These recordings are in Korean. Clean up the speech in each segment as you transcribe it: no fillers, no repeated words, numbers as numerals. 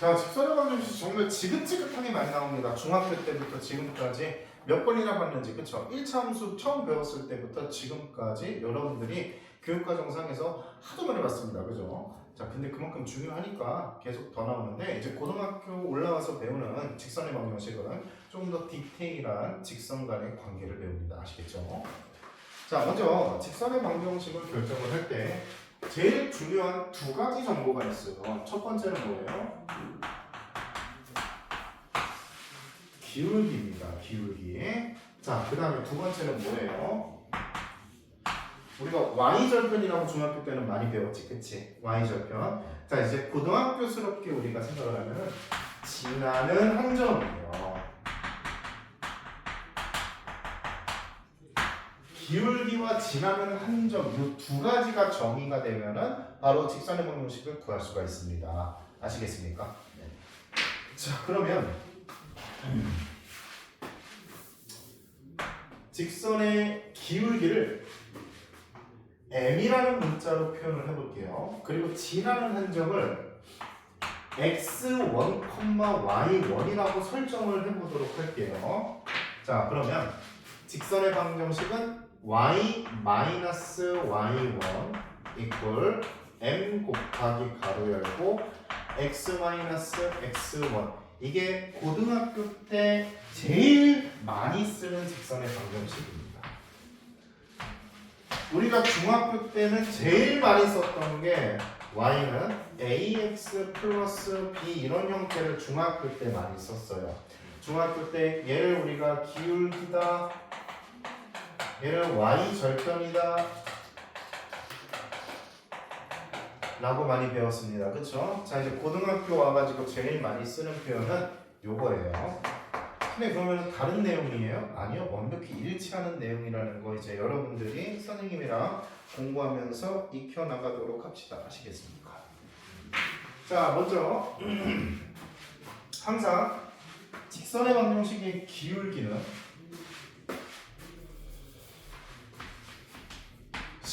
자, 직선의 방정식 정말 지긋지긋하게 많이 나옵니다. 중학교 때부터 지금까지 몇 번이나 봤는지, 그쵸? 1차 함수 처음 배웠을 때부터 지금까지 여러분들이 교육과정상에서 하도 많이 봤습니다. 그죠? 자, 근데 그만큼 중요하니까 계속 더 나오는데, 이제 고등학교 올라와서 배우는 직선의 방정식은 조금 더 디테일한 직선 간의 관계를 배웁니다. 아시겠죠? 자, 먼저 직선의 방정식을 결정을 할 때 제일 중요한 두 가지 정보가 있어요. 첫 번째는 뭐예요? 기울기입니다. 기울기. 자, 그 다음에 두 번째는 뭐예요? 우리가 Y절편이라고 중학교 때는 많이 배웠지, 그치? Y절편. 자, 이제 고등학교스럽게 우리가 생각을 하면은 지나는 한 점이에요. 기울기와 지나는 한 점, 이 두 가지가 정의가 되면은 바로 직선의 방정식을 구할 수가 있습니다. 아시겠습니까? 네. 자, 그러면 직선의 기울기를 m이라는 문자로 표현을 해볼게요. 그리고 지나는 한 점을 x1, y1이라고 설정을 해보도록 할게요. 자, 그러면 직선의 방정식은 y-y1 이퀄 m 곱하기 가로 열고 x-x1 이게 고등학교 때 제일 많이 쓰는 직선의 방정식입니다. 우리가 중학교 때는 제일 많이 썼던 게 y는 ax 플러스 b 이런 형태를 중학교 때 많이 썼어요. 중학교 때 얘를 우리가 기울기다, 얘를 y절편이다 라고 많이 배웠습니다. 그쵸? 자, 이제 고등학교 와가지고 제일 많이 쓰는 표현은 요거예요. 근데 그러면 다른 내용이에요? 아니요. 완벽히 일치하는 내용이라는 거 이제 여러분들이 선생님이랑 공부하면서 익혀나가도록 합시다. 아시겠습니까? 자, 먼저 항상 직선의 방정식의 기울기는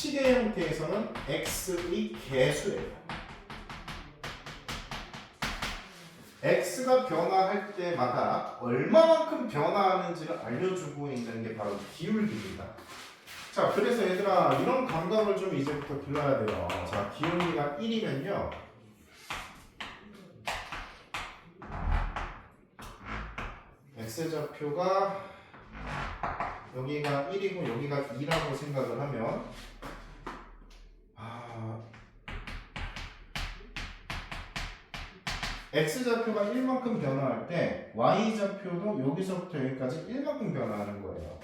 시계 형태에서는 x의 개수예요. x가 변화할 때마다 얼마만큼 변화하는지를 알려주고 있는 게 바로 기울기입니다. 자, 그래서 얘들아 이런 감각을 좀 이제부터 길러야 돼요. 자, 기울기가 1이면요. x좌표가 여기가 1이고 여기가 2라고 생각을 하면 x좌표가 1만큼 변화할 때 y좌표도 여기서부터 여기까지 1만큼 변화하는 거예요.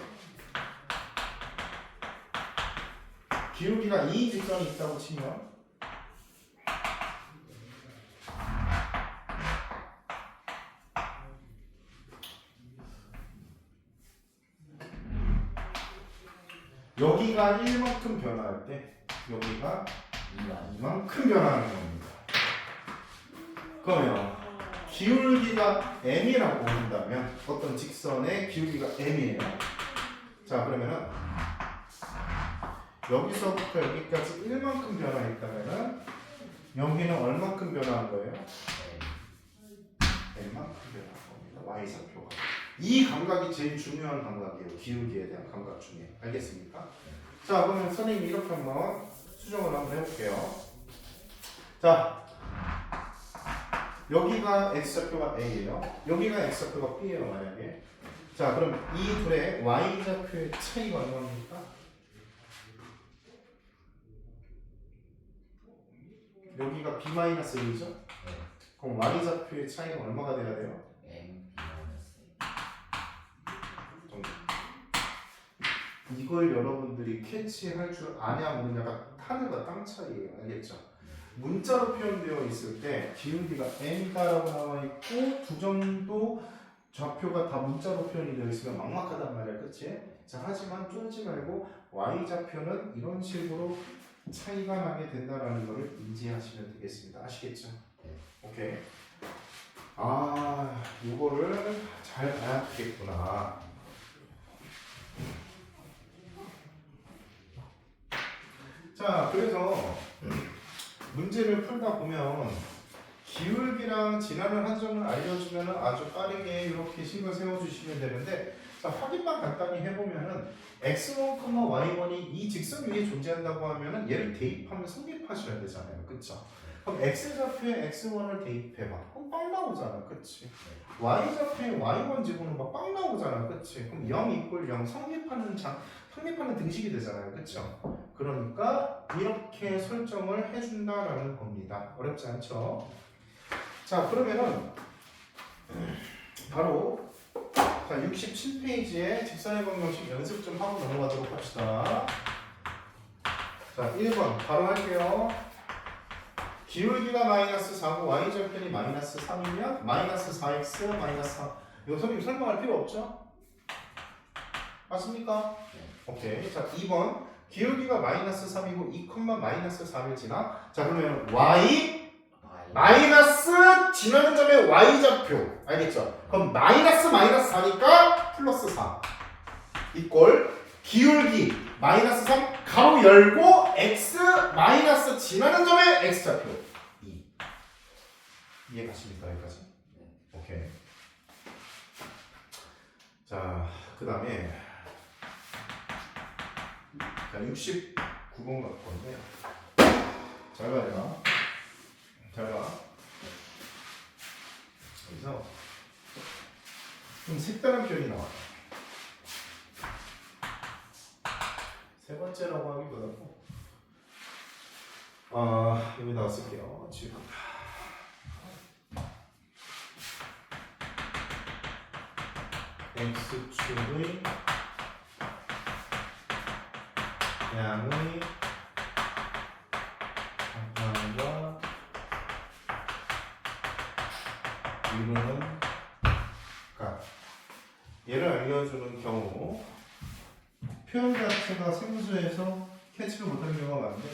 기울기가 2 직선이 있다고 치면 여기가 1만큼 변화할 때 여기가 2만큼 변화하는 겁니다. 그러면 기울기가 m이라고 한다면 어떤 직선의 기울기가 m이에요. 자, 그러면은 여기서부터 여기까지 1만큼 변화했다면은 여기는 얼만큼 변화한 거예요? m만큼 변화한 겁니다. y좌표가. 이 감각이 제일 중요한 감각이에요. 기울기에 대한 감각 중에. 알겠습니까? 자, 그러면 선생님이 이렇게 한번 수정을 한번 해볼게요. 자, 여기가 x좌표가 a예요. 여기가 x좌표가 b예요. 만약에. 자, 그럼 이 둘의 y좌표의 차이가 얼마입니까? 여기가 b-a죠? 그럼 y좌표의 차이가 얼마가 돼야 돼요? 이걸 여러분들이 캐치할 줄 아냐 모르냐가 하늘과 땅 차이예요. 알겠죠? 문자로 표현되어 있을 때 기울기가 m이다라고 나와 있고 두 점도 좌표가 다 문자로 표현이 되어 있으면 막막하단 말이야. 그치? 자, 하지만 쫄지 말고 y좌표는 이런 식으로 차이가 나게 된다라는 것을 인지하시면 되겠습니다. 아시겠죠? 오케이. 아, 이거를 잘 봐야 되겠구나. 자, 그래서 문제를 풀다 보면 기울기랑 지나는 한점을 알려주면 아주 빠르게 이렇게 식을 세워주시면 되는데, 자, 확인만 간단히 해보면은 x1, y1이 이 직선 위에 존재한다고 하면은 얘를 대입하면 성립하셔야 되잖아요, 그쵸? 그럼 x좌표에 x1을 대입해봐. 그럼 빵 나오잖아, 그치? y좌표에 y1 집어넣어봐. 빵 나오잖아, 그치? 그럼 0 이퀄 0 성립하는 등식이 되잖아요, 그쵸? 그러니까 이렇게 설정을 해준다라는 겁니다. 어렵지 않죠? 자, 그러면은 바로 자 67페이지에 직선의 방정식 연습 좀 하고 넘어가도록 합시다. 자 1번 바로 할게요. 기울기가 마이너스 4고 y절편이 마이너스 3이면 마이너스 4x 마이너스 4. 이거 선생님 설명할 필요 없죠? 맞습니까? 오케이. 자 2번 기울기가 마이너스 3이고 2, 마이너스 4를 지나. 자 그러면 y 마이너스 지나는 점의 y좌표 알겠죠? 그럼 마이너스 4니까 플러스 4 이꼴 기울기 마이너스 3 가로 열고 x 마이너스 지나는 점의 x좌표 2. 이해가십니까 여기까지? 오케이. 자 그 다음에 자 69번 갖고 건데 잘 봐요. 잘 봐. 여기서 좀 색다른 표현이 나와요. 세 번째라고 하기보다도 여기다가 쓸게요. 지금 x축의 양의 방향과 이루는 각. 얘를 알려주는 경우 표현 자체가 생소해서 캐치를 못하는 경우가 많은데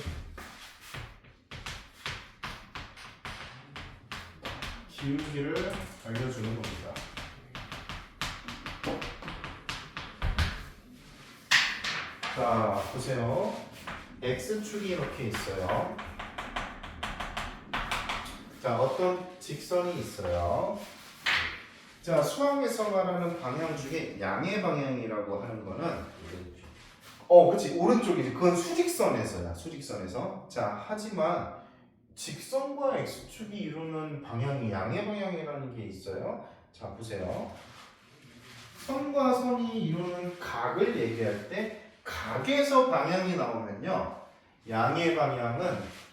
기울기를 알려주는 겁니다. 자 보세요. x축이 이렇게 있어요. 자 어떤 직선이 있어요. 자 수학에서 말하는 방향 중에 양의 방향이라고 하는 거는 그치 오른쪽이지. 그건 수직선에서야. 수직선에서. 자 하지만 직선과 x축이 이루는 방향이 양의 방향이라는 게 있어요. 자 보세요. 선과 선이 이루는 각을 얘기할 때 각에서 방향이 나오면요 양의 방향은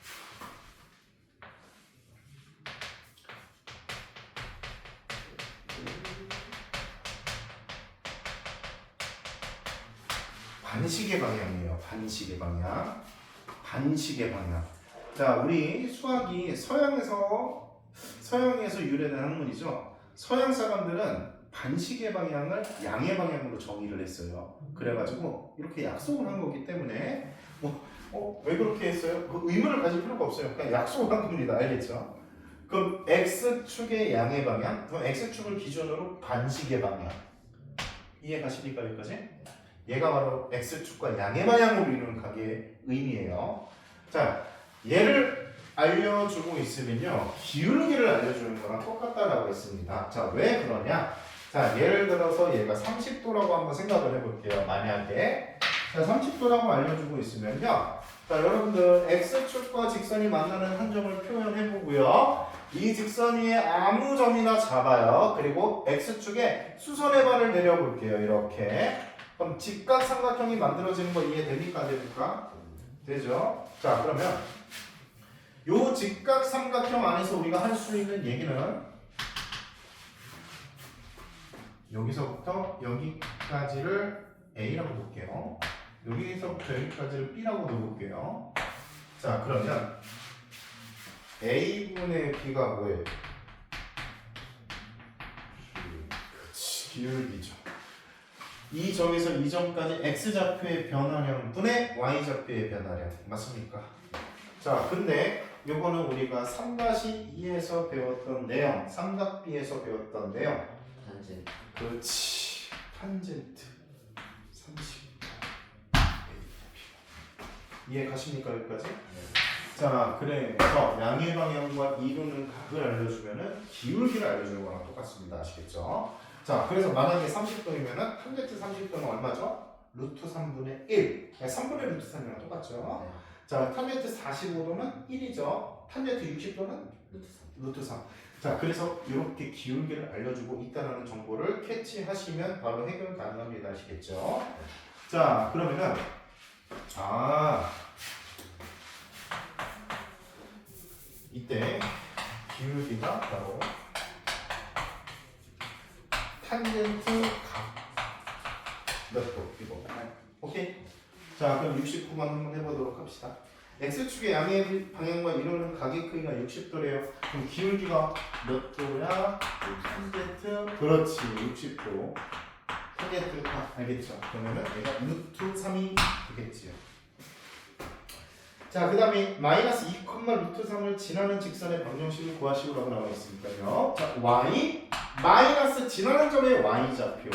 반식의 방향이에요. 반식의 방향. 반식의 방향. 자, 우리 수학이 서양에서 유래된 학문이죠. 서양 사람들은 반식의 방향을 양의 방향으로 정의를 했어요. 그래가지고 이렇게 약속을 한 거기 때문에 왜 그렇게 했어요? 그 의문을 가질 필요가 없어요. 그냥 약속을 한 겁니다. 알겠죠? 그럼 x축의 양의 방향, 그럼 x축을 기준으로 반식의 방향. 이해 가십니까 여기까지? 얘가 바로 x축과 양의 방향으로 이루는 각의 의미예요. 자, 얘를 알려주고 있으면요 기울기를 알려주는 거랑 똑같다라고 했습니다. 자, 왜 그러냐? 자, 예를 들어서 얘가 30도라고 한번 생각을 해볼게요. 만약에 자 30도라고 알려주고 있으면요, 자 여러분들 x축과 직선이 만나는 한 점을 표현해보고요. 이 직선 위에 아무 점이나 잡아요. 그리고 x축에 수선의 발을 내려볼게요. 이렇게. 그럼 직각삼각형이 만들어지는 거 이해됩니까? 안 됩니까? 되죠? 자 그러면 요 직각삼각형 안에서 우리가 할 수 있는 얘기는 여기서부터 여기까지를 A라고 볼게요. 여기서부터 여기까지를 B라고 넣어볼게요. 자 그러면 A분의 B가 뭐예요? 그렇지, 기울기죠. 이 점에서 이 점까지 x좌표의 변화량 분의 y좌표의 변화량 맞습니까? 자 근데 요거는 우리가 3-2에서 배웠던 내용, 삼각비에서 배웠던 내용. 탄젠트. 그렇지, 탄젠트 30. 이해 가십니까 여기까지? 자, 그래서 양의 방향과 이루는 각을 알려주면은 기울기를 알려주는 거랑 똑같습니다. 아시겠죠? 자, 그래서 만약에 30도이면은 탄젠트 30도는 얼마죠? 루트 3분의 1. 3분의 루트 3이랑 똑같죠? 네. 자, 탄젠트 45도는 1이죠. 탄젠트 60도는 루트 3. 자, 그래서 이렇게 기울기를 알려주고 있다는 정보를 캐치하시면 바로 해결 가능합니다. 아시겠죠? 자, 그러면은 이때 기울기가 바로 탄젠트 몇 도? 이거. 오케이? 자, 그럼 69번 한번 해보도록 합시다. X축의 양의 방향과 이루는 각의 크기가 60도래요. 그럼 기울기가 몇 도야? 탄젠트. 그렇지, 60도. 탄젠트 알겠죠? 그러면은 얘가 루트 3이 되겠지요. 자, 그 다음에 마이너스 2, 루트 3을 지나는 직선의 방정식을 구하시오라고 나와 있으니까요. 자, y 마이너스 지나는 점의 y좌표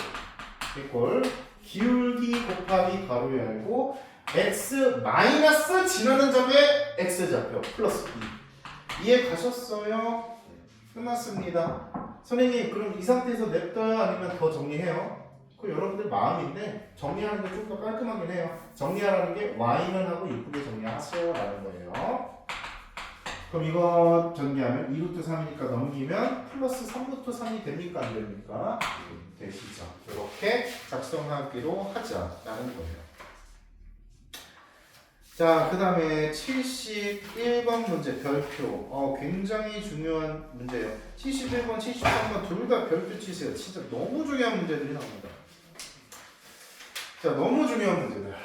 이꼴 기울기 곱하기 가로 열고 x 마이너스 지나는 점의 x좌표 플러스 2. 이해 가셨어요? 끝났습니다. 선생님, 그럼 이 상태에서 냅둬요? 아니면 더 정리해요? 그 여러분들 마음인데 정리하는 게 좀 더 깔끔하긴 해요. 정리하라는 게 y는 하고 이쁘게 정리하세요 라는 거예요. 그럼 이거 정리하면 2루트 3이니까 넘기면 플러스 3루트 3이 됩니까? 안 됩니까? 되시죠. 이렇게 작성하기로 하자라는 거예요. 자, 그 다음에 71번 문제 별표. 굉장히 중요한 문제예요. 71번, 73번 둘 다 별표 치세요. 진짜 너무 중요한 문제들이 나옵니다. 자, 너무 중요한 문제들.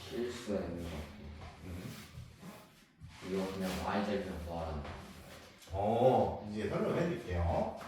실수가 있는 거. 이거 그냥 y절편 구하라는 거. 이제 설명해 드릴게요.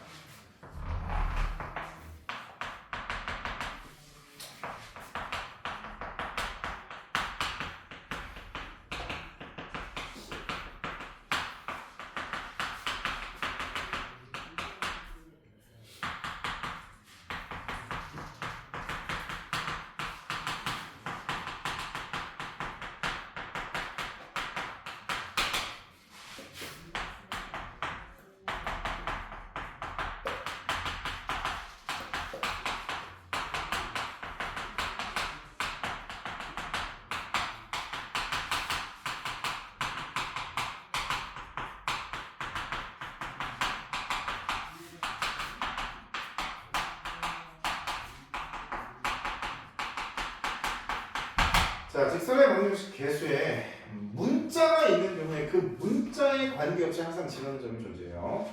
자, 직선의 방정식 계수에 문자가 있는 경우에 그 문자에 관계없이 항상 지나는 점이 존재해요.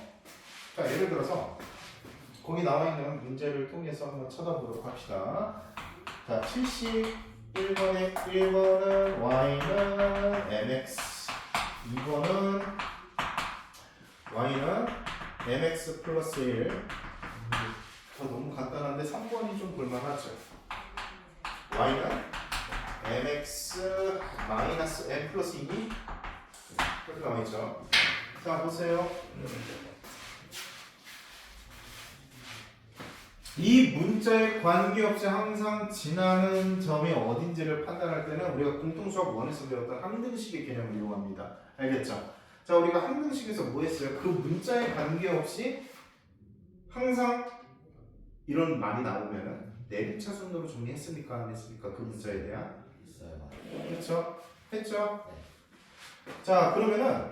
자, 예를 들어서 거기 나와 있는 문제를 통해서 한번 쳐다보도록 합시다. 자, 71번에 1번은 y는 mx, 2번은 y는 mx 플러스 1. 너무 간단한데 3번이 좀 볼만하죠. y는 mx 마이너스 m 플러스 2이 이렇게 나와있죠. 자, 보세요. 이 문자에 관계없이 항상 지나는 점이 어딘지를 판단할 때는 우리가 공통수학 1에서 배웠던 항등식의 개념을 이용합니다. 알겠죠? 자, 우리가 항등식에서 뭐 했어요? 그 문자에 관계없이 항상 이런 말이 나오면은 내림차순으로 정리했습니까? 안 했습니까? 그 문자에 대한? 있어요. 그렇죠? 했죠? 네. 자, 그러면은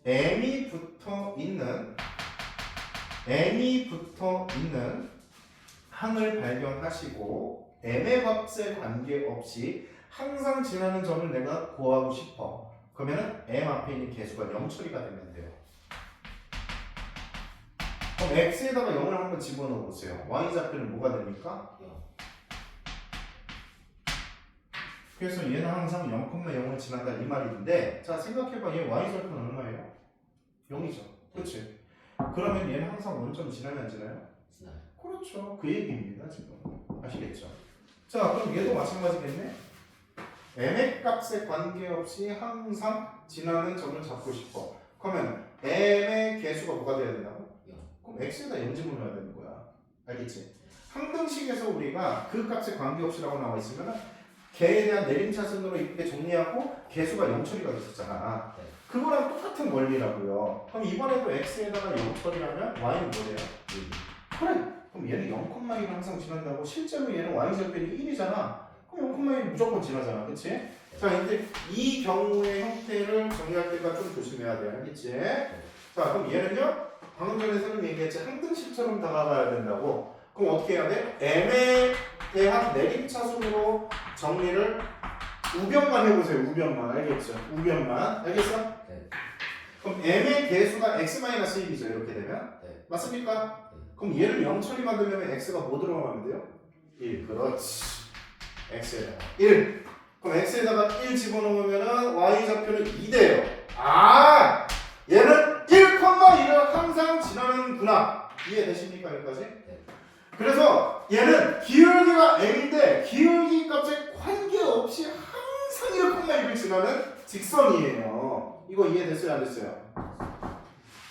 m이 붙어 있는 항을 발견하시고 m의 값에 관계없이 항상 지나는 점을 내가 구하고 싶어. 그러면은 m 앞에 있는 개수가 0 처리가 되면 돼요. 그럼 x에다가 0을 한번 집어넣어 보세요. y좌표는 뭐가 됩니까? 그래서 얘는 항상 0,0을 지난다 이 말인데, 자, 생각해봐. 얘 y좌표는 얼마예요? 0이죠. 그렇지? 그러면 얘는 항상 원점 지나면 안 지나요? 지나요. 그렇죠. 그 얘기입니다. 지금 아시겠죠? 자, 그럼 얘도 마찬가지겠네. m의 값에 관계없이 항상 지나는 점을 잡고 싶어. 그러면 m의 개수가 뭐가 돼야 되나고? 그럼 x에다 0 집어넣어야 되는 거야. 알겠지? 항등식에서 우리가 그 값에 관계없이라고 나와 있으면 개에 대한 내림차순으로 이렇게 정리하고 개수가 0 처리가 됐었잖아. 네. 그거랑 똑같은 원리라고요. 그럼 이번에도 x에다가 0 처리하면 y는 뭐래요? 그래. 그럼 얘는 0,1을 항상 지난다고. 실제로 얘는 y절편이 1이잖아. 그럼 0,1이 무조건 지나잖아. 그치? 자, 근데 이 경우의 형태를 정리할 때가 좀 조심해야 돼. 알겠지? 자, 그럼 얘는요? 방금 전에 선생님 얘기했지. 항등식처럼 다가가야 된다고. 그럼 어떻게 해야 돼? m에 대한 내림차순으로 정리를 우변만 해보세요. 우변만. 알겠죠? 우변만. 알겠어? 네. 그럼 m의 개수가 x-1이죠. 이렇게 되면. 네. 맞습니까? 네. 그럼 얘를 0 처리 만들려면 x가 뭐 들어가면 돼요? 1. 그렇지. x에다가 1. 그럼 x에다가 1 집어넣으면 y좌표는 2 돼요. 아! 얘는 1,1을 항상 지나는구나. 이해되십니까? 여기까지? 네. 그래서 얘는 기울기가 m인데 기울기 값에 관계없이 항상 1,1을 지나는 직선이에요. 이거 이해됐어요? 안 됐어요?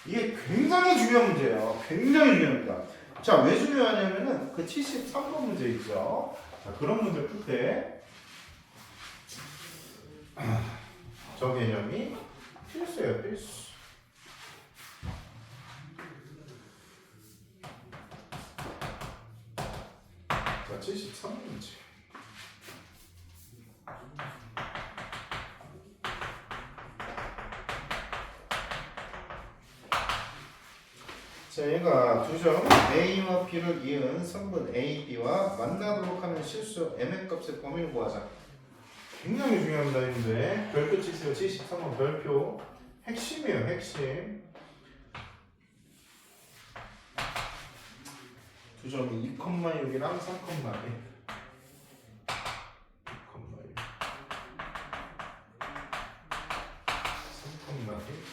이게 굉장히 중요한 문제예요. 굉장히 중요합니다. 자, 왜 중요하냐면은 그 73번 문제 있죠. 자, 그런 문제 풀 때 저 개념이 필수예요. 필수. 자, 73번 문제. 자, 얘가 두 점 A와 B를 이은 성분 A, B와 만나도록 하는 실수 M의 값의 범위를 구하자. 굉장히 중요합니다. 이런데 별표 치세요. 73번 별표. 핵심이에요. 핵심. 두 점이 2,6이랑 3,1. 2,6. 3,1.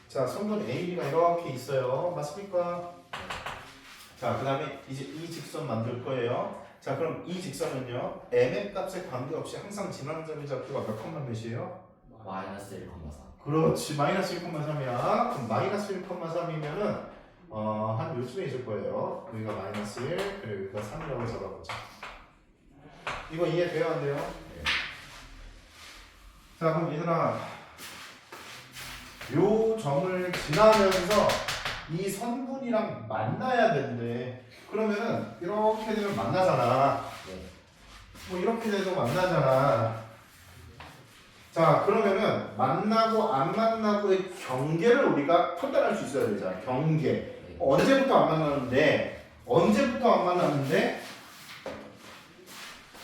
자, 성분 AB가 이렇게 있어요. 맞습니까? 자, 그 다음에 이제 이 직선 만들 거예요. 자, 그럼 이 직선은요, m의 값에 관계없이 항상 지나는 점의 좌표가 몇 컴마 몇이에요? 마이너스 1,4. 그렇지, 마이너스 1,3이야. 그럼 마이너스 1,3이면은 한 요쯤에 있을 거예요. 여기가 마이너스 1, 그리고 여기가 3이라고 잡아보자. 이거 이해돼요, 안 돼요? 네. 자, 그럼 얘들아, 요 점을 지나면서 이 선분이랑 만나야 된대. 그러면은 이렇게 되면 만나잖아. 네. 뭐 이렇게 돼도 만나잖아. 자, 그러면은 만나고 안 만나고의 경계를 우리가 판단할 수 있어야 되잖아. 경계. 네. 언제부터 안 만나는데? 언제부터 안 만나는데?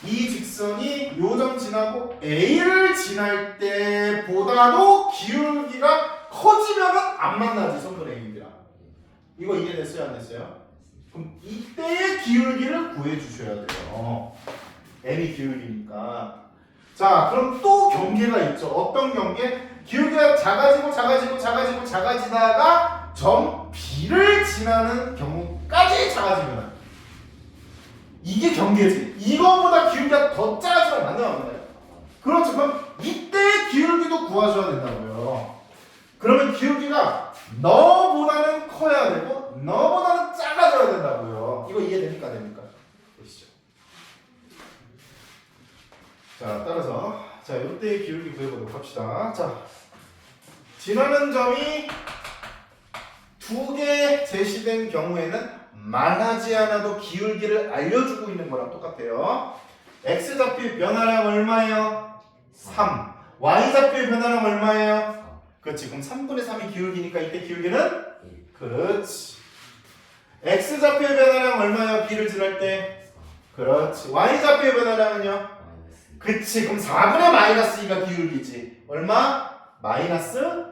이 직선이 요 점 지나고 A를 지날 때보다도 기울기가 커지면은 안 만나지, 선분 A랑. 이거 이해됐어요? 안 됐어요? 그럼 이때의 기울기를 구해 주셔야 돼요. M이 기울기니까. 자, 그럼 또 경계가 있죠. 어떤 경계? 기울기가 작아지다가 점 B를 지나는 경우까지 작아지면 이게 경계지. 이거보다 기울기가 더 작아지면 안 나옵니다. 그렇죠. 그럼 이때의 기울기도 구하셔야 된다고요. 그러면 기울기가 너보다는 커야 되고 너보다는 작아져야 된다고요. 이거 이해됩니까? 안 됩니까? 보시죠. 자, 따라서 자, 이때의 기울기 구해보도록 합시다. 자, 지나는 점이 두 개 제시된 경우에는 말하지 않아도 기울기를 알려주고 있는 거랑 똑같아요. x좌표의 변화량 얼마예요? 3. y좌표의 변화량 얼마예요? 그렇지. 그럼 3분의 3이 기울기니까 이때 기울기는? 그렇지. x좌표의 변화량 얼마예요? b를 지날 때? 그렇지. y좌표의 변화량은요? 마이너스. 그치. 그럼 4분의 마이너스 2가 기울기지. 얼마? 마이너스?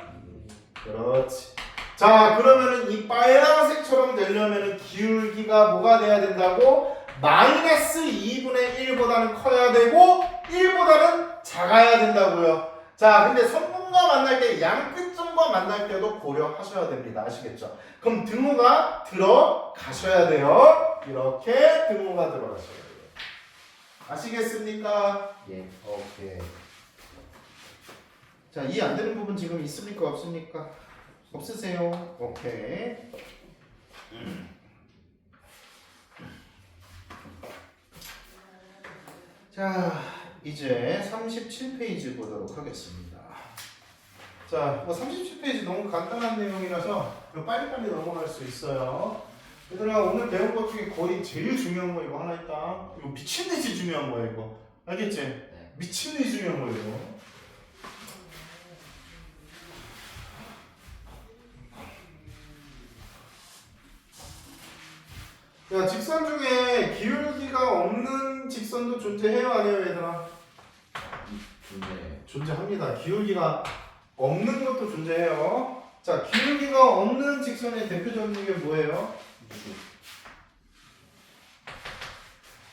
그렇지. 자, 그러면은 이 빨간색처럼 되려면은 기울기가 뭐가 돼야 된다고? 마이너스 2분의 1보다는 커야 되고 1보다는 작아야 된다고요. 자, 근데 선분과 만날 때 양끝점과 만날 때도 고려하셔야 됩니다. 아시겠죠? 그럼 등호가 들어가셔야 돼요. 이렇게 등호가 들어가셔야 돼요. 아시겠습니까? 예. 오케이. 자, 이해 안 되는 부분 지금 있습니까? 없습니까? 없으세요? 오케이. 자, 이제 37페이지 보도록 하겠습니다. 자, 뭐 37페이지 너무 간단한 내용이라서 빨리빨리 넘어갈 수 있어요. 얘들아, 오늘 배운 것 중에 거의 제일 중요한 거 이거 하나 있다. 이거 미친듯이 중요한 거야, 이거. 알겠지? 네. 미친듯이 중요한 거 이거. 야, 직선 중에 기울기가 없는 직선도 존재해요, 아니에요, 얘들아? 근데 존재합니다. 기울기가 없는 것도 존재해요. 자, 기울기가 없는 직선의 대표적인 게 뭐예요?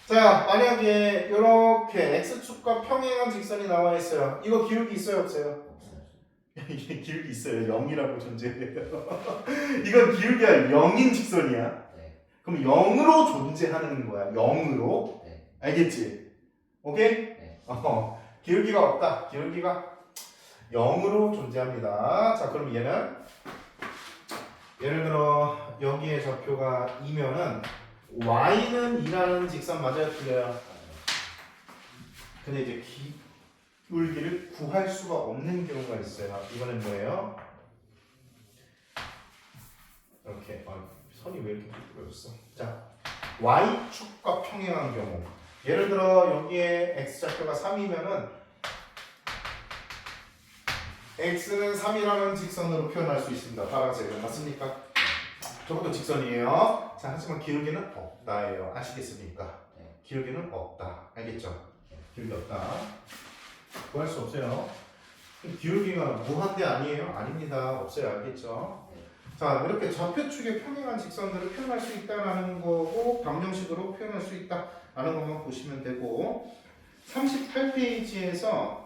자, 만약에 이렇게 x축과 평행한 직선이 나와 있어요. 이거 기울기 있어요, 없어요? 없어요. 이게 기울기 있어요. 0이라고 존재해요. 이건 기울기가 0인 직선이야. 네. 그럼 0으로 존재하는 거야. 0으로. 네. 알겠지? 오케이? 네. 기울기가 없다. 기울기가 0으로 존재합니다. 자, 그럼 얘는 예를 들어 여기에 좌표가 2면은 y는 2라는 직선 맞아요, 틀려요? 근데 이제 기울기를 구할 수가 없는 경우가 있어요. 이거는 뭐예요? 이렇게 선이 왜 이렇게 삐뚤어졌어? 자, y축과 평행한 경우. 예를 들어 여기에 x좌표가 3이면은 x는 3이라는 직선으로 표현할 수 있습니다. 파란색은 맞습니까? 저것도 직선이에요. 자, 하지만 기울기는 없다예요. 아시겠습니까? 네. 기울기는 없다. 알겠죠? 기울기 없다. 구할 수 없어요. 기울기가 무한대 아니에요? 아닙니다. 없어요. 알겠죠? 네. 자, 이렇게 좌표축에 평행한 직선들을 표현할 수 있다라는 거고 방정식으로 표현할 수 있다라는 것만 보시면 되고 38페이지에서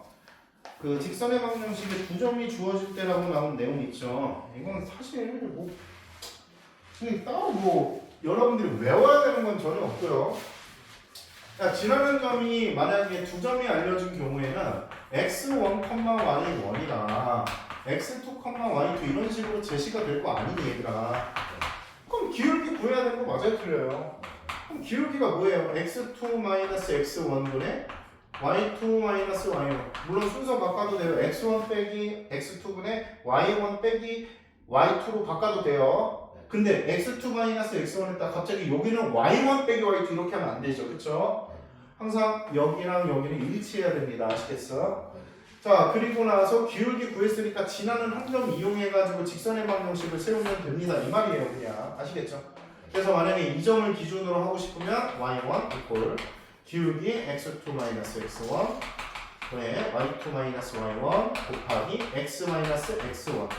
그 직선의 방정식에 2점이 주어질 때라고 나온 내용 있죠. 이건 사실 뭐 따로 뭐 여러분들이 외워야 되는 건 전혀 없고요. 자, 지나는 점이 만약에 2점이 알려진 경우에는 x1, y1이나 x2, y2 이런 식으로 제시가 될 거 아니니 얘들아. 그럼 기울기 구해야 되는 거 맞아요, 틀려요? 그럼 기울기가 뭐예요? x2-x1분의 y2-y1. 물론 순서 바꿔도 돼요. x1 빼기 x2분의 y1 빼기 y2로 바꿔도 돼요. 근데 x2-x1 했다 갑자기 여기는 y1 빼기 y2 이렇게 하면 안 되죠. 그쵸? 항상 여기랑 여기는 일치해야 됩니다. 아시겠어? 자, 그리고 나서 기울기 구했으니까 지나는 함정 이용해가지고 직선의 방정식을 세우면 됩니다. 이 말이에요, 그냥. 아시겠죠? 그래서 만약에 이 점을 기준으로 하고 싶으면 y1 이퀄 기울기 x2-x1 네, y2-y1 곱하기 x-x1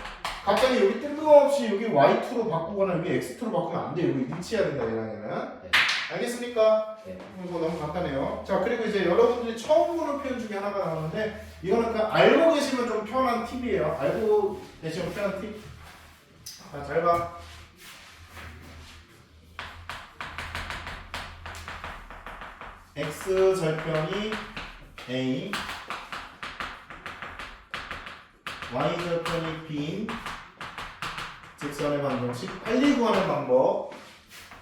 갑자기 여기 뜬금없이 여기 y2로 바꾸거나 여기 x2로 바꾸면 안 돼요. 여기 일치해야 된다, 얘랑에는. 네. 알겠습니까? 네. 이거 너무 간단해요. 자, 그리고 이제 여러분들이 처음 보는 표현 중에 하나가 나오는데 이거는 그냥 알고 계시면 좀 편한 팁이에요. 알고 계시면 편한 팁. 자, 잘 봐. x 절편이 a, y 절편이 b인 직선의 방정식 빨리 구하는 방법.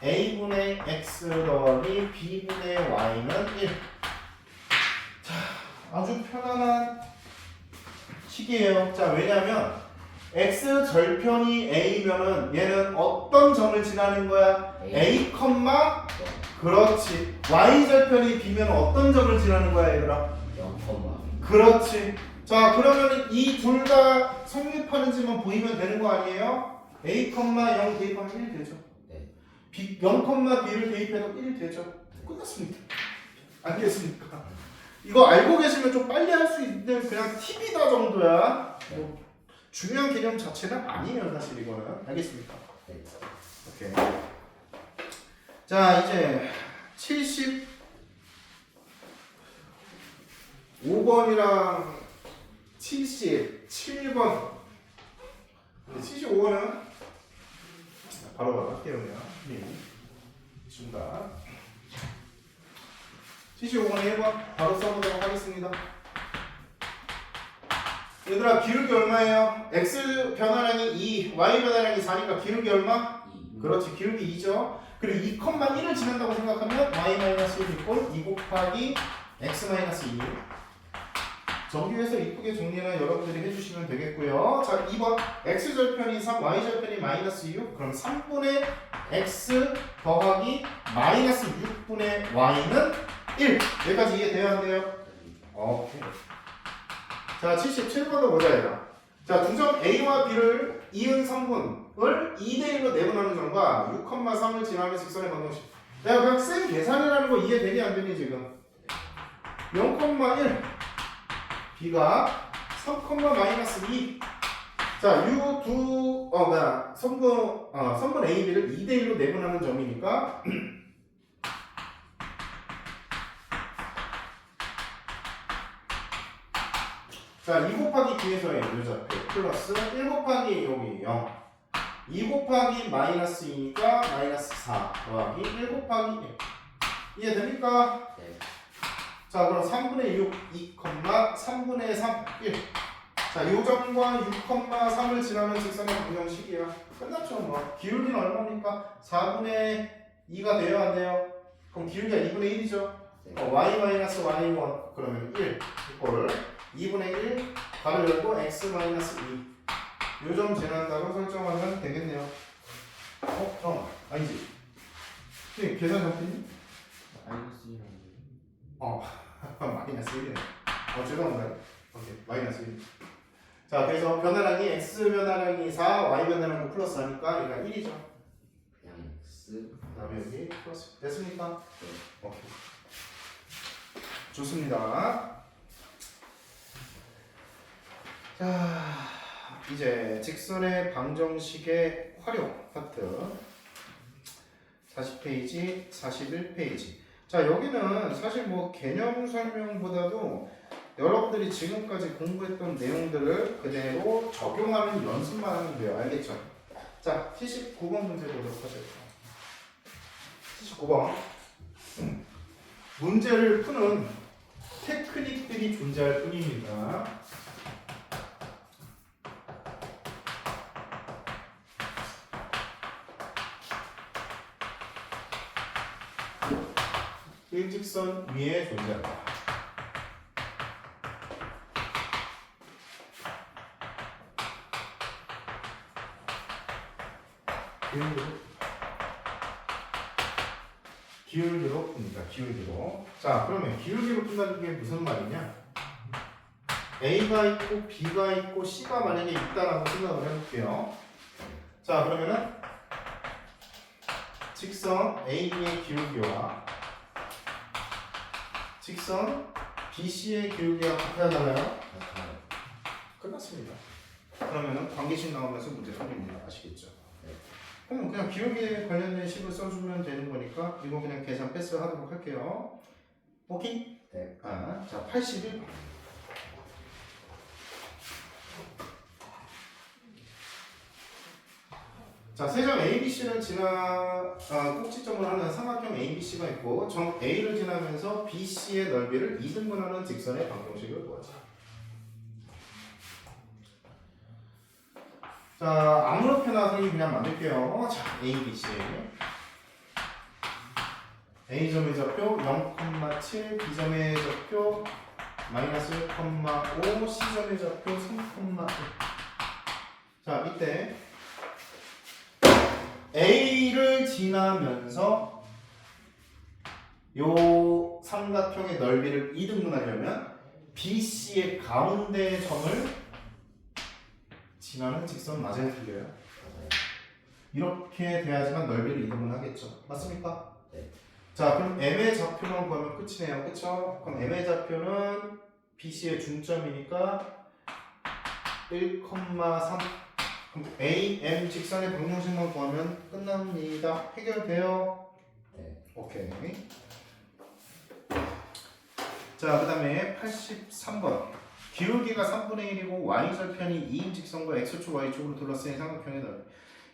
a분의 x 더하기 b분의 y는 1. 자, 아주 편안한 식이에요. 자, 왜냐면 x 절편이 a면은 얘는 어떤 점을 지나는 거야? a, 그렇지. y 절편이 b면 어떤 점을 지나는 거야, 얘들아? 0, 그렇지. 자, 그러면 이 둘 다 성립하는지만 보이면 되는 거 아니에요? a, 0 대입하면 1 되죠. 네. 0,b를 대입해도 1 되죠. 끝났습니다. 알겠습니까? 이거 알고 계시면 좀 빨리 할 수 있는 그냥 팁이다 정도야. 뭐 중요한 개념 자체는 아니에요, 사실 이거는. 알겠습니까? 네. 오케이. 자, 이제 75번이랑 77번. 75번은 바로 할게요, 그냥. 중간. 75번에 1번 바로 써보도록 하겠습니다. 얘들아, 기울기 얼마예요? x 변화량이 2, y 변화량이 4니까 기울기 얼마? 2. 그렇지, 기울기 2죠. 그리고 2,1을 지난다고 생각하면 y-1 이꼴 2 곱하기 x-2 정규해서 이쁘게 정리는 여러분들이 해주시면 되겠고요. 자 2번 x절편이 3 y절편이 마이너스 6 그럼 3분의 x 더하기 마이너스 6분의 y는 1 여기까지 이해돼야 안 돼요? 오케이. 자 77번도 보자 얘가. 자 두 점 a와 b를 이은 성분을 2대1로 내분하는 점과 6,3을 지나는 직선의 방정식. 내가 그냥 쌤 계산이라는 거 이해되니 안 되니 지금? 0,1 b가 3,-2 자, 성분 A, B를 2대1로 내분하는 점이니까 자, 2 곱하기 B에서의 요좌표 플러스 1 곱하기 여기 0 2 곱하기 마이너스 2니까 마이너스 4 더하기 1 곱하기 1 이해됩니까? 네. 자 그럼 3분의 6 2, 3분의 3 1 자 요점과 6,3을 지나는 직선의 방정식이야. 끝났죠 뭐. 기울기는 얼마입니까? 4분의 2가 돼요 안 돼요? 그럼 기울기가 2분의 1이죠. 네. y-y1 그러면 1 이거를 2분의 1 가로 열고 x-2 요점 지난다고 설정하면 되겠네요. 아니지. 네, 계산 잡히니? 마이너스 1이네. 죄송합니다. 오케이, 마이너스 1. 자, 그래서 변화량이 x 변화량이 4, y 변화량이 플러스 하니까 얘가 1이죠. 그냥 x. 그 다음에 여기 플러스. 됐습니까? 네. 오케이. 좋습니다. 자, 이제 직선의 방정식의 활용 파트 40페이지, 41페이지. 자, 여기는 사실 뭐 개념 설명보다도 여러분들이 지금까지 공부했던 내용들을 그대로 적용하는 연습만 하면 돼요. 알겠죠? 자, 79번 문제 보도록 하죠. 79번. 문제를 푸는 테크닉들이 존재할 뿐입니다. 일직선 위에 존재한다. 기울기로 풉니다. 기울기로. 자, 그러면 기울기로 푼다는 게 무슨 말이냐? A가 있고 B가 있고 C가 만약에 있다라고 생각을 해볼게요. 자, 그러면은 직선 AB의 기울기와 직선 BC의 기울기가 같아야 하나요? 끝났습니다. 그러면은 관계식 나오면서 문제 풀립니다. 아시겠죠? 네. 그럼 그냥 기울기에 관련된 식을 써주면 되는 거니까 이거 그냥 계산 패스하도록 할게요. 오케이? 네. 자, 81번. 자, 세점 ABC를 꼭지점을 하는 삼각형 ABC가 있고 점 A를 지나면서 BC의 넓이를 2등분하는 직선의 방정식을 구하자. 자, 아무렇게나 선생님 그냥 만들게요. 자, ABC A점의 좌표 0,7 B점의 좌표 마이너스 1,5 C점의 좌표 3,1 자, 이때 A를 지나면서 요 삼각형의 넓이를 2등분하려면 BC의 가운데 점을 지나는 직선 맞아야 틀려요. 이렇게 돼야지만 넓이를 2등분하겠죠. 맞습니까? 네. 자, 그럼 M의 좌표만 구하면 끝이네요. 그쵸? 그럼 M의 좌표는 BC의 중점이니까 1,3 A, M 직선의 방정식만 구하면 끝납니다. 해결돼요? 네. 오케이. 자, 그 다음에 83번. 기울기가 3분의 1이고 Y절편이 2인 직선과 X축, Y축으로 둘러싸인 삼각형의 넓이.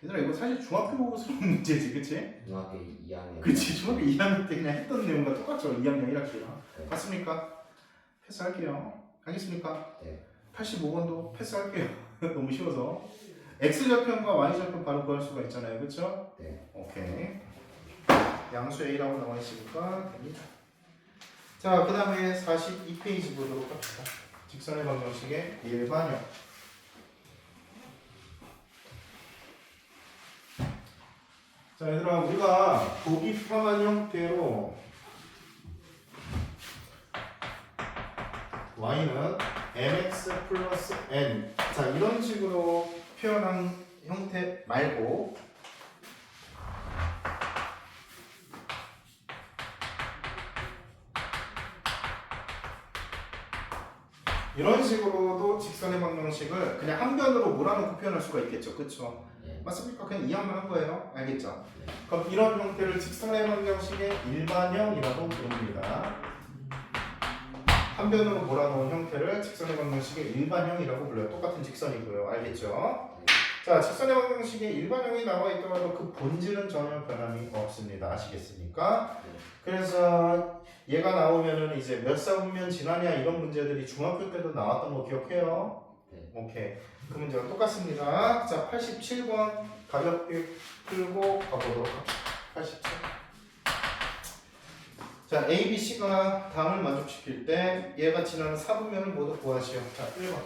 얘들아, 이거 사실 중학교 보고서는 문제지, 그치? 중학교 2학년. 그치, 중학교 2학년 때 그냥 했던 내용과 똑같죠, 2학년 1학기랑. 네. 맞습니까? 패스할게요. 알겠습니까? 네. 85번도 패스할게요. 너무 쉬워서. X절편과 Y절편 바로 구할 수가 있잖아요. 그쵸? 네. 오케이. 양수 A라고 나와 있으니까 됩니다. 자, 그 다음에 42페이지 보도록 합시다. 직선의 방정식의 일반형. 자, 얘들아, 우리가 보기 편한 형태로 y는 mx 플러스 n, 자, 이런 식으로 표현한 형태 말고 이런 식으로도 직선의 방정식을 그냥 한 변으로 몰아놓고 표현할 수가 있겠죠. 그쵸? 네. 맞습니까? 그냥 이해만 한 거예요. 알겠죠? 네. 그럼 이런 형태를 직선의 방정식의 일반형이라고 부릅니다. 한 변으로 몰아놓은 형태를 직선의 방정식의 일반형이라고 불러요. 똑같은 직선이고요. 알겠죠? 네. 자, 직선의 방정식의 일반형이 나와 있더라도 그 본질은 전혀 변함이 없습니다. 아시겠습니까? 네. 그래서 얘가 나오면은 이제 몇 사분면 지나냐 이런 문제들이 중학교 때도 나왔던 거 기억해요? 네. 오케이. 그 문제가 똑같습니다. 자, 87번 가볍게 풀고 가보도록 합시다. 87. 자, A, B, C가 다음을 만족시킬 때 얘가 지나는 사분면을 모두 구하시오. 자, 1번.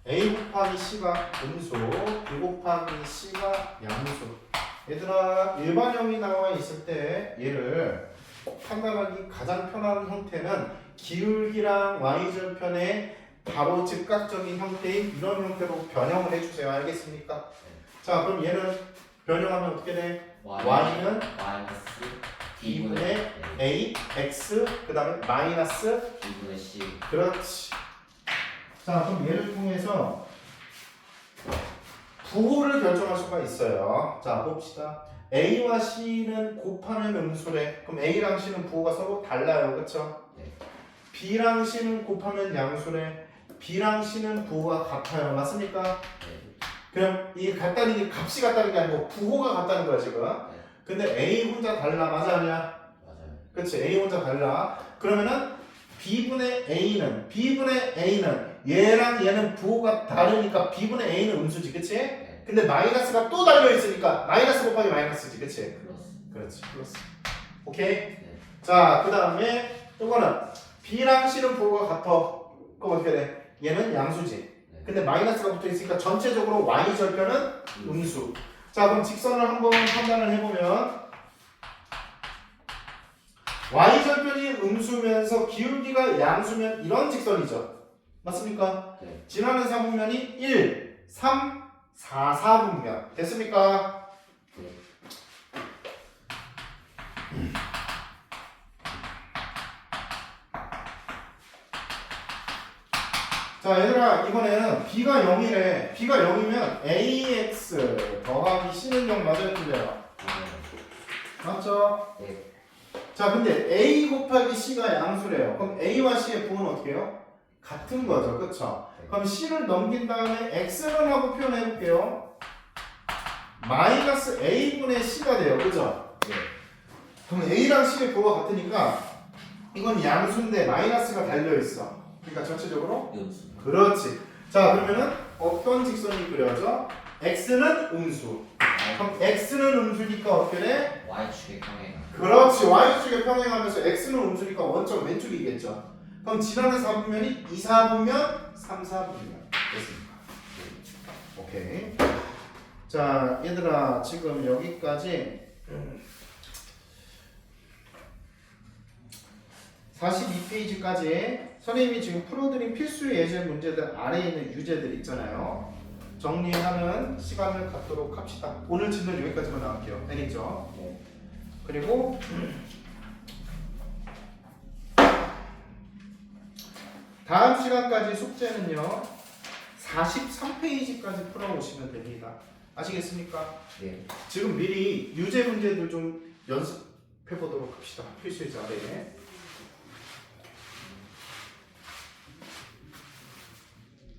A 곱하기 C가 음수, B 곱하기 C가 양수. 얘들아, 일반형이 나와 있을 때 얘를 판단하기 가장 편한 형태는 기울기랑 y절편의 바로 즉각적인 형태인 이런 형태로 변형을 해주세요. 알겠습니까? 자, 그럼 얘는 변형하면 어떻게 돼? y는 마이너스 b분의 a, x, 그 다음에 마이너스 b분의 c. 그렇지. 자, 그럼 얘를 통해서 부호를 결정할 수가 있어요. 자, 봅시다. A와 C는 곱하면 음수래. 그럼 A랑 C는 부호가 서로 달라요. 그쵸? 네. B랑 C는 곱하면 양수래. B랑 C는 부호가 같아요. 맞습니까? 네. 그럼 이 같다는 게 값이 같다는 게 아니고 부호가 같다는 거야 지금. 네. 근데 A 혼자 달라. 맞아 아니야? 맞아요. 그치? A 혼자 달라. 그러면은 B분의 A는 얘랑 얘는 부호가 다르니까 B분의 A는 음수지. 그치? 네. 근데 마이너스가 또 달려있으니까 마이너스 곱하기 마이너스지. 그치? 플러스. 그렇지. 플러스. 오케이? 네. 자, 그 다음에 이거는 B랑 C는 부호가 같아. 그럼 어떻게 돼? 얘는 양수지. 네. 근데 마이너스가 붙어있으니까 전체적으로 Y절편은 음수. 자, 그럼 직선을 한번 판단을 해보면 Y절편이 음수면서 기울기가 양수면 이런 직선이죠. 맞습니까? 네. 지나는 사분면이 1, 3, 4, 4분면. 됐습니까? 네. 자, 얘들아, 이번에는 B가 0이래. B가 0이면 AX 더하기 C는 0 맞아요? 틀려요? 맞죠? 네. 자, 근데 A 곱하기 C가 양수래요. 그럼 A와 C의 부호는 어떻게 해요? 같은 거죠. 그쵸? 네. 그럼 C를 넘긴 다음에 X는 하고 표현해 볼게요. 마이너스 A분의 C가 돼요. 그죠? 네. 그럼 A랑 C의 부호가 같으니까 이건 양수인데 마이너스가 달려있어. 그러니까 전체적으로 음수. 그렇지. 자, 그러면은 어떤 직선이 그려져? X는 음수. 그럼 X는 음수니까 어떻게 돼? y축의 평행. 그렇지. Y축에 평행하면서 X는 음수니까 원점 왼쪽이겠죠. 그럼 지나는 4분면이 2, 4분면, 3, 4분면. 됐습니까? 오케이. 자, 얘들아, 지금 여기까지 42페이지까지 선생님이 지금 풀어드린 필수 예제 문제들 아래에 있는 유제들 있잖아요. 정리하는 시간을 갖도록 합시다. 오늘 질문 여기까지만 나갈게요. 알겠죠? 네. 그리고 다음 시간까지 숙제는요 43페이지까지 풀어오시면 됩니다. 아시겠습니까? 네. 지금 미리 유제 문제들 좀 연습해 보도록 합시다. 필수 예제 아래에.